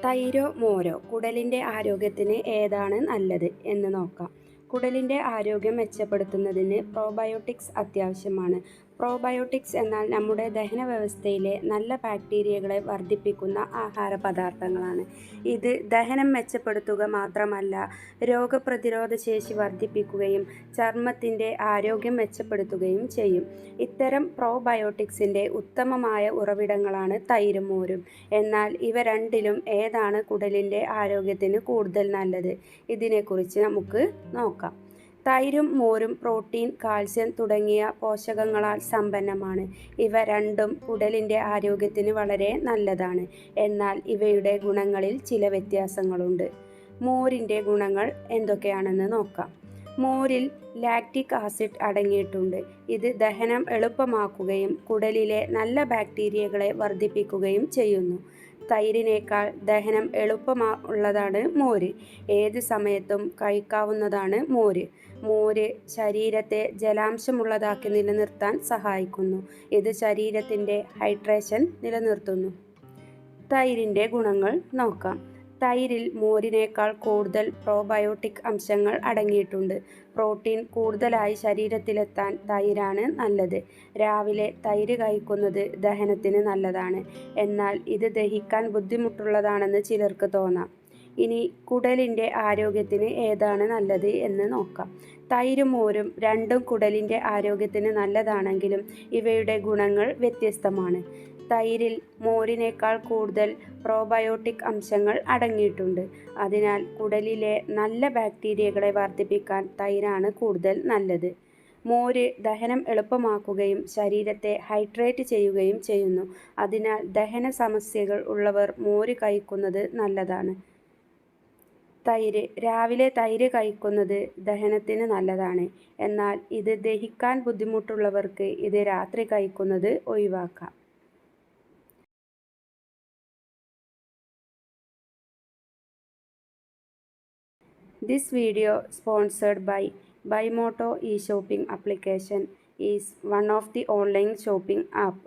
തൈരോ മോരോ കുടലിൻ്റെ ആരോഗ്യത്തിന് ഏതാണ് നല്ലത് എന്ന് നോക്കാം. കുടലിൻ്റെ ആരോഗ്യം മെച്ചപ്പെടുത്തുന്നതിന് പ്രോബയോട്ടിക്സ് അത്യാവശ്യമാണ്. പ്രോബയോട്ടിക്സ് എന്നാൽ നമ്മുടെ ദഹന വ്യവസ്ഥയിലെ നല്ല ബാക്ടീരിയകളെ വർദ്ധിപ്പിക്കുന്ന ആഹാര പദാർത്ഥങ്ങളാണ്. ഇത് ദഹനം മെച്ചപ്പെടുത്തുക മാത്രമല്ല, രോഗപ്രതിരോധ ശേഷി വർദ്ധിപ്പിക്കുകയും ചർമ്മത്തിൻ്റെ ആരോഗ്യം മെച്ചപ്പെടുത്തുകയും ചെയ്യും. ഇത്തരം പ്രോബയോട്ടിക്സിൻ്റെ ഉത്തമമായ ഉറവിടങ്ങളാണ് തൈരും മോരും. എന്നാൽ ഇവ രണ്ടിലും ഏതാണ് കുടലിൻ്റെ ആരോഗ്യത്തിന് കൂടുതൽ നല്ലത്? ഇതിനെക്കുറിച്ച് നമുക്ക് നോക്കാം. തൈരും മോരും പ്രോട്ടീൻ, കാൽസ്യം തുടങ്ങിയ പോഷകങ്ങളാൽ സമ്പന്നമാണ്. ഇവ രണ്ടും കുടലിൻ്റെ ആരോഗ്യത്തിന് വളരെ നല്ലതാണ്. എന്നാൽ ഇവയുടെ ഗുണങ്ങളിൽ ചില വ്യത്യാസങ്ങളുണ്ട്. മോരിൻ്റെ ഗുണങ്ങൾ എന്തൊക്കെയാണെന്ന് നോക്കാം. മോരിൽ ലാക്റ്റിക് ആസിഡ് അടങ്ങിയിട്ടുണ്ട്. ഇത് ദഹനം എളുപ്പമാക്കുകയും കുടലിലെ നല്ല ബാക്ടീരിയകളെ വർദ്ധിപ്പിക്കുകയും ചെയ്യുന്നു. തൈരിനേക്കാൾ ദഹനം എളുപ്പമുള്ളതാണ് മോര്. ഏത് സമയത്തും കഴിക്കാവുന്നതാണ് മോര്. മോര് ശരീരത്തെ ജലാംശമുള്ളതാക്കി നിലനിർത്താൻ സഹായിക്കുന്നു. ഇത് ശരീരത്തിൻ്റെ ഹൈഡ്രേഷൻ നിലനിർത്തുന്നു. തൈരിൻ്റെ ഗുണങ്ങൾ നോക്കാം. തൈരിൽ മോരിനേക്കാൾ കൂടുതൽ പ്രോബയോട്ടിക് അംശങ്ങൾ അടങ്ങിയിട്ടുണ്ട്. പ്രോട്ടീൻ കൂടുതലായി ശരീരത്തിലെത്താൻ തൈരാണ് നല്ലത്. രാവിലെ തൈര് കഴിക്കുന്നത് ദഹനത്തിന് നല്ലതാണ്. എന്നാൽ ഇത് ദഹിക്കാൻ ബുദ്ധിമുട്ടുള്ളതാണെന്ന് ചിലർക്ക് തോന്നാം. ഇനി കുടലിൻ്റെ ആരോഗ്യത്തിന് ഏതാണ് നല്ലത് എന്ന് നോക്കാം. തൈരും മോരും രണ്ടും കുടലിൻ്റെ ആരോഗ്യത്തിന് നല്ലതാണെങ്കിലും ഇവയുടെ ഗുണങ്ങൾ വ്യത്യസ്തമാണ്. തൈരിൽ മോരിനേക്കാൾ കൂടുതൽ പ്രോബയോട്ടിക് അംശങ്ങൾ അടങ്ങിയിട്ടുണ്ട്. അതിനാൽ കുടലിലെ നല്ല ബാക്ടീരിയകളെ വർദ്ധിപ്പിക്കാൻ തൈരാണ് കൂടുതൽ നല്ലത്. മോര് ദഹനം എളുപ്പമാക്കുകയും ശരീരത്തെ ഹൈഡ്രേറ്റ് ചെയ്യുകയും ചെയ്യുന്നു. അതിനാൽ ദഹന സമസ്യകൾ ഉള്ളവർ മോര് കഴിക്കുന്നത് നല്ലതാണ്. രാവിലെ തൈര് കഴിക്കുന്നത് ദഹനത്തിന് നല്ലതാണ്. എന്നാൽ ഇത് ദഹിക്കാൻ ബുദ്ധിമുട്ടുള്ളവർക്ക് ഇത് രാത്രി കഴിക്കുന്നത് ഒഴിവാക്കാം. This video sponsored by Buymoto e-shopping application is one of the online shopping app.